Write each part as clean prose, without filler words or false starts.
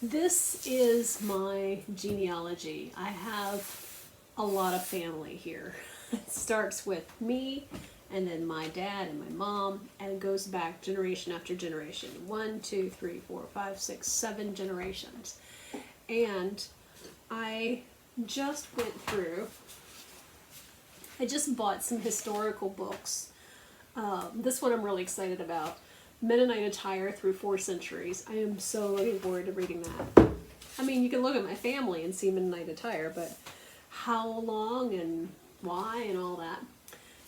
This is my genealogy. I have a lot of family here. It starts with me, and then my dad and my mom, and it goes back generation after generation. 1, 2, 3, 4, 5, 6, 7 generations. And I just went through, I just bought some historical books. This one I'm really excited about. Mennonite attire through 4 centuries. I am so looking forward to reading that. I mean, you can look at my family and see Mennonite attire, but how long and why and all that.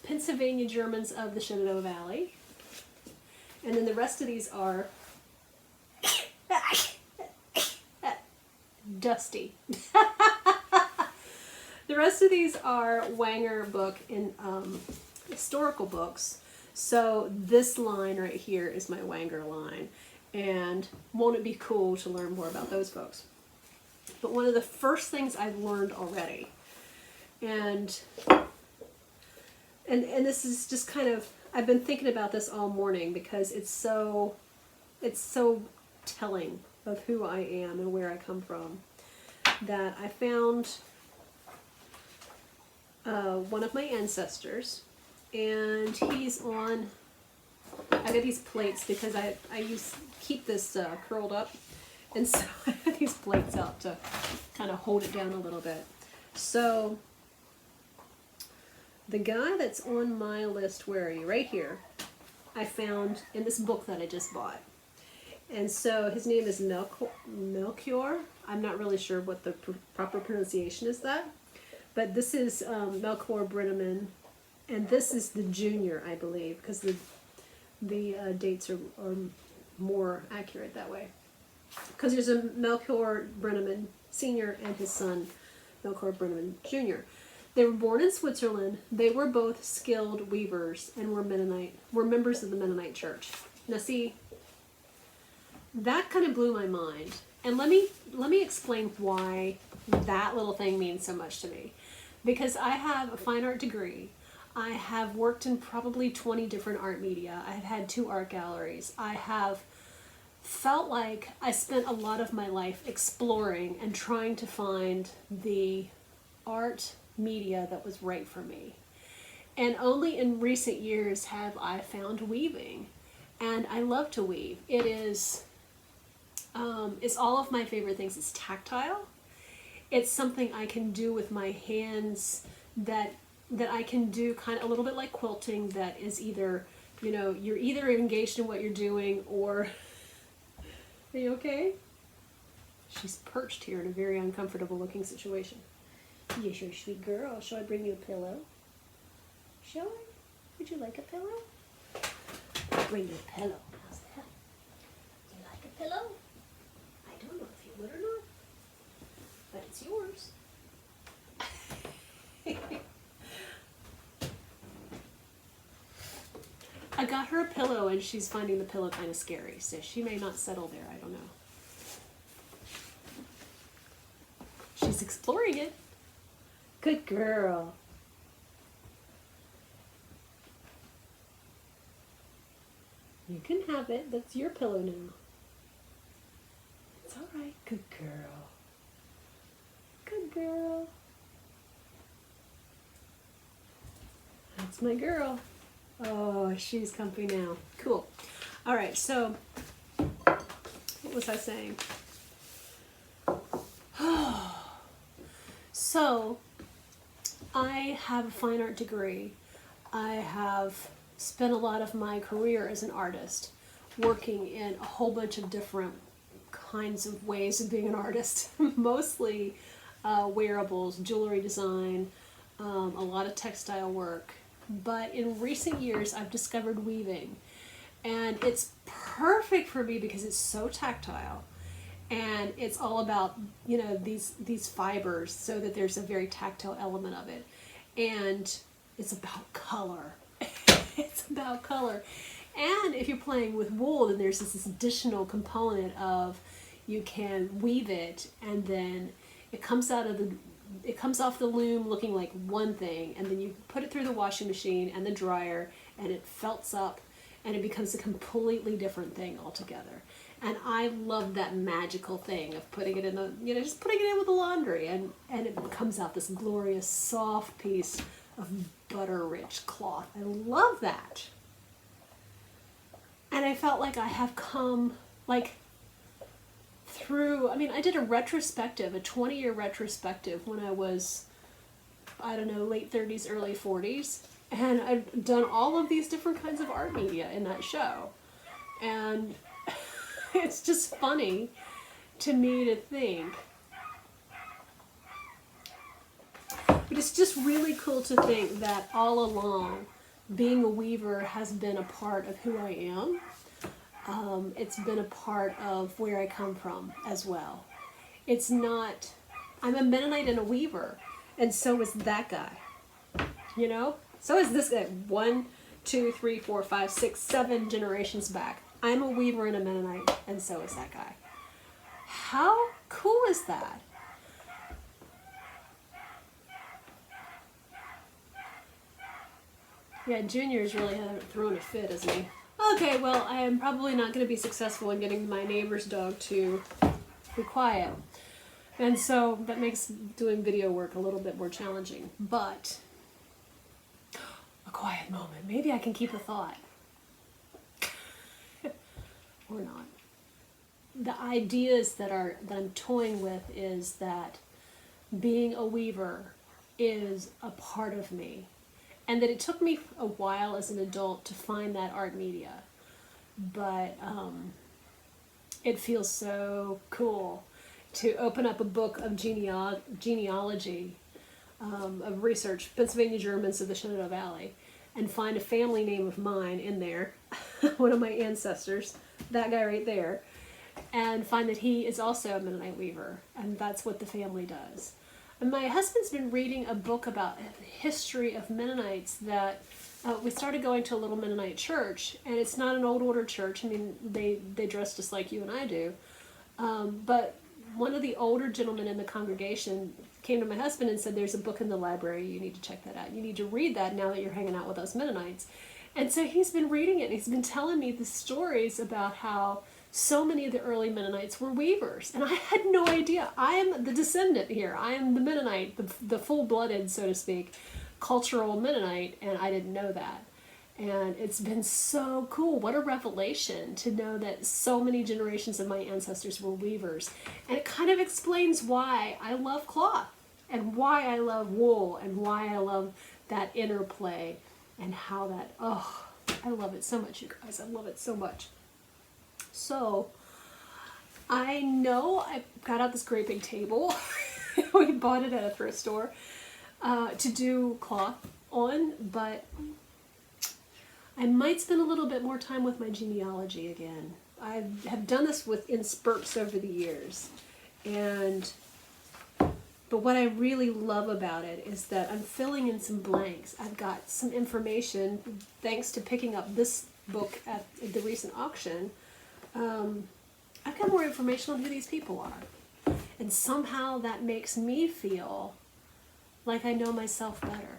Pennsylvania Germans of the Shenandoah Valley. And then the rest of these are dusty. The rest of these are Wanger book in historical books. So this line right here is my Wanger line. And won't it be cool to learn more about those folks? But one of the first things I've learned already, and this is just kind of, I've been thinking about this all morning because it's so telling of who I am and where I come from, that I found one of my ancestors, and he's on, I got these plates because I keep this curled up, and so I have these plates out to kind of hold it down a little bit. So the guy that's on my list, where are you? Right here, I found in this book that I just bought. And so his name is Melchior. I'm not really sure what the proper pronunciation is that. But this is Melchior Brenneman. And this is the junior, I believe, because the dates are more accurate that way. Because there's a Melchior Brenneman Sr. and his son, Melchior Brenneman Jr. They were born in Switzerland. They were both skilled weavers and were members of the Mennonite church. Now see, that kind of blew my mind. And let me explain why that little thing means so much to me. Because I have a fine art degree. I have worked in probably 20 different art media. I've had 2 art galleries. I have felt like I spent a lot of my life exploring and trying to find the art media that was right for me. And only in recent years have I found weaving. And I love to weave. It is, it's all of my favorite things. It's tactile. It's something I can do with my hands that I can do kind of a little bit like quilting, that is either, you know, you're either engaged in what you're doing or, are you okay? She's perched here in a very uncomfortable looking situation. Yes, you're a sweet girl. Shall I bring you a pillow? Shall I? Would you like a pillow? I'll bring you a pillow. How's that? You like a pillow? I don't know if you would or not, but it's yours. I got her a pillow and she's finding the pillow kind of scary, so she may not settle there, I don't know. She's exploring it. Good girl. You can have it. That's your pillow now. It's all right. Good girl. Good girl. That's my girl. Oh, she's comfy now. Cool. All right, so what was I saying? So I have a fine art degree. I have spent a lot of my career as an artist working in a whole bunch of different kinds of ways of being an artist. Mostly wearables, jewelry design, a lot of textile work. But in recent years, I've discovered weaving, and it's perfect for me because it's so tactile, and it's all about, you know, these fibers, so that there's a very tactile element of it, and it's about color. It's about color, and if you're playing with wool, then there's this additional component of you can weave it, and then it comes off the loom looking like one thing, and then you put it through the washing machine and the dryer, and it felts up, and it becomes a completely different thing altogether. And I love that magical thing of putting it in the, just putting it in with the laundry, and it comes out this glorious soft piece of butter-rich cloth. I love that. And I felt like I have come, like, through, I did a retrospective, a 20-year retrospective when I was, I don't know, late 30s, early 40s. And I've done all of these different kinds of art media in that show. And it's just funny to me to think. But it's just really cool to think that all along, being a weaver has been a part of who I am. It's been a part of where I come from as well. It's not, I'm a Mennonite and a weaver, and so is that guy. So is this guy. 1, 2, 3, 4, 5, 6, 7 generations back. I'm a weaver and a Mennonite, and so is that guy. How cool is that? Yeah, Junior's really thrown a fit, isn't he? Okay, well, I am probably not going to be successful in getting my neighbor's dog to be quiet. And so that makes doing video work a little bit more challenging. But a quiet moment. Maybe I can keep a thought. Or not. The ideas that I'm toying with is that being a weaver is a part of me. And that it took me a while as an adult to find that art media. But it feels so cool to open up a book of genealogy, of research, Pennsylvania Germans of the Shenandoah Valley, and find a family name of mine in there, one of my ancestors, that guy right there, and find that he is also a Mennonite weaver, and that's what the family does. And my husband's been reading a book about the history of Mennonites that we started going to a little Mennonite church, and it's not an old order church. They dress just like you and I do. But one of the older gentlemen in the congregation came to my husband and said, there's a book in the library, you need to check that out. You need to read that now that you're hanging out with us Mennonites. And so he's been reading it, and he's been telling me the stories about how so many of the early Mennonites were weavers. And I had no idea. I am the descendant here. I am the Mennonite, the full-blooded, so to speak, cultural Mennonite, and I didn't know that. And it's been so cool. What a revelation to know that so many generations of my ancestors were weavers. And it kind of explains why I love cloth, and why I love wool, and why I love that interplay, and how that, I love it so much, you guys. I love it so much. So, I know I got out this great big table. We bought it at a thrift store to do cloth on, but I might spend a little bit more time with my genealogy again. I have done this in spurts over the years, but what I really love about it is that I'm filling in some blanks. I've got some information, thanks to picking up this book at the recent auction. I've got more information on who these people are. And somehow that makes me feel like I know myself better.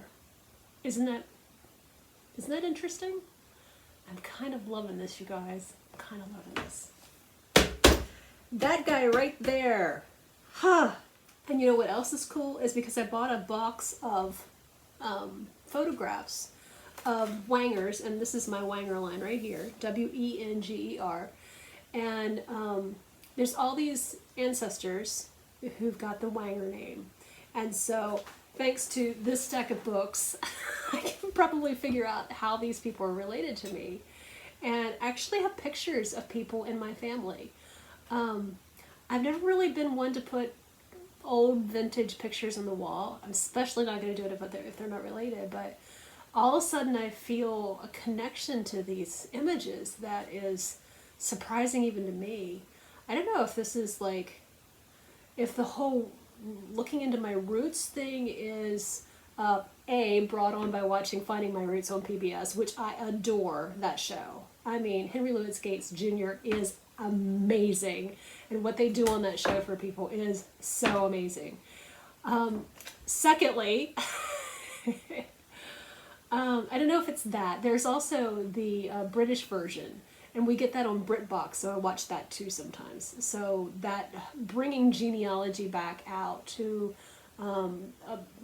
Isn't that interesting? I'm kind of loving this, you guys. I'm kind of loving this. That guy right there. Huh. And you know what else is cool? Is because I bought a box of photographs of Wangers, and this is my Wanger line right here, Wenger. And there's all these ancestors who've got the Wanger name. And so, thanks to this stack of books, I can probably figure out how these people are related to me. And actually have pictures of people in my family. I've never really been one to put old vintage pictures on the wall. I'm especially not going to do it if they're not related. But all of a sudden I feel a connection to these images that is surprising even to me. I don't know if this is like, if the whole looking into my roots thing is brought on by watching Finding My Roots on PBS, which I adore that show. Henry Louis Gates Jr. is amazing, and what they do on that show for people is so amazing. Secondly, I don't know if it's that. There's also the British version, And we get that on BritBox, so I watch that too sometimes. So that bringing genealogy back out to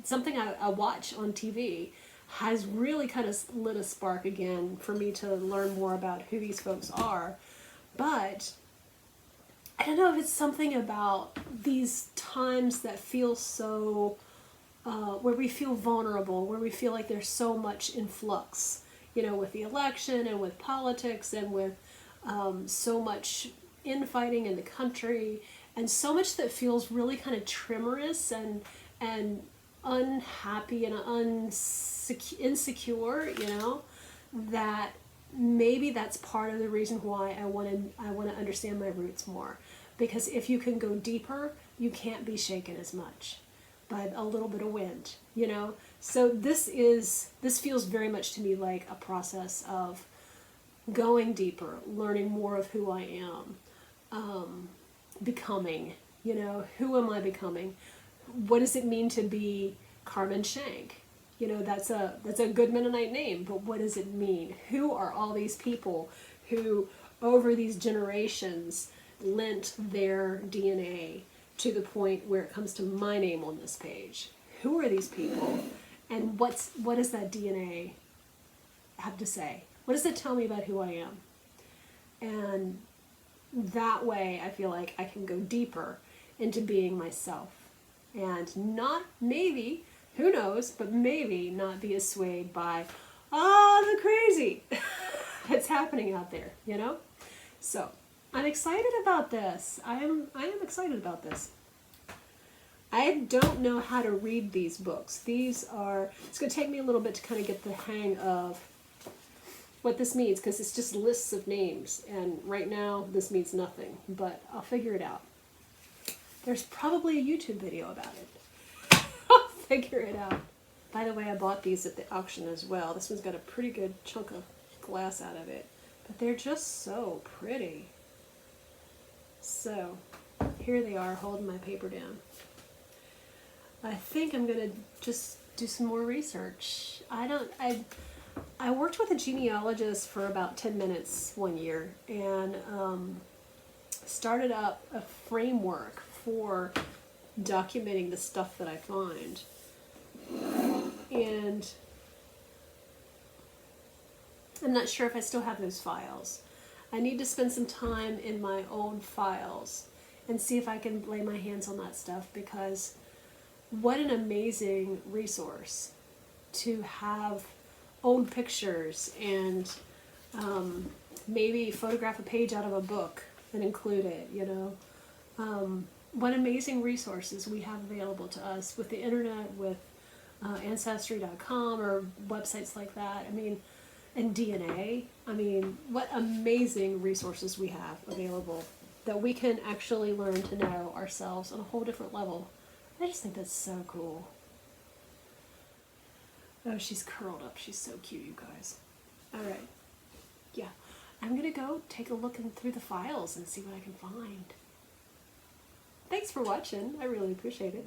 something I watch on TV has really kind of lit a spark again for me to learn more about who these folks are. But I don't know if it's something about these times that feel so, where we feel vulnerable, where we feel like there's so much in flux, you know, with the election and with politics and with so much infighting in the country and so much that feels really kind of tremorous and unhappy and insecure, you know, that maybe that's part of the reason why I want to understand my roots more. Because if you can go deeper, you can't be shaken as much by a little bit of wind, you know. So this feels very much to me like a process of going deeper, learning more of who I am, becoming, you know, who am I becoming? What does it mean to be Carmen Shank? You know, that's a good Mennonite name, but what does it mean? Who are all these people who, over these generations, lent their DNA to the point where it comes to my name on this page? Who are these people? And what does that DNA have to say? What does it tell me about who I am? And that way I feel like I can go deeper into being myself and not maybe, who knows, but maybe not be as swayed by, the crazy that's happening out there, you know? So I'm excited about this. I am excited about this. I don't know how to read these books. It's going to take me a little bit to kind of get the hang of what this means, because it's just lists of names, and right now this means nothing, but I'll figure it out. There's probably a YouTube video about it. I'll figure it out. By the way, I bought these at the auction as well. This one's got a pretty good chunk of glass out of it, but they're just so pretty. So here they are, holding my paper down. I think I'm gonna just do some more research. I worked with a genealogist for about 10 minutes one year and started up a framework for documenting the stuff that I find. And I'm not sure if I still have those files. I need to spend some time in my old files and see if I can lay my hands on that stuff, because what an amazing resource to have old pictures and maybe photograph a page out of a book and include it, you know. What amazing resources we have available to us with the internet, with Ancestry.com or websites like that. I mean, and DNA. I mean, what amazing resources we have available that we can actually learn to know ourselves on a whole different level. I just think that's so cool. Oh, she's curled up. She's so cute, you guys. All right. Yeah. I'm going to go take a look through the files and see what I can find. Thanks for watching. I really appreciate it.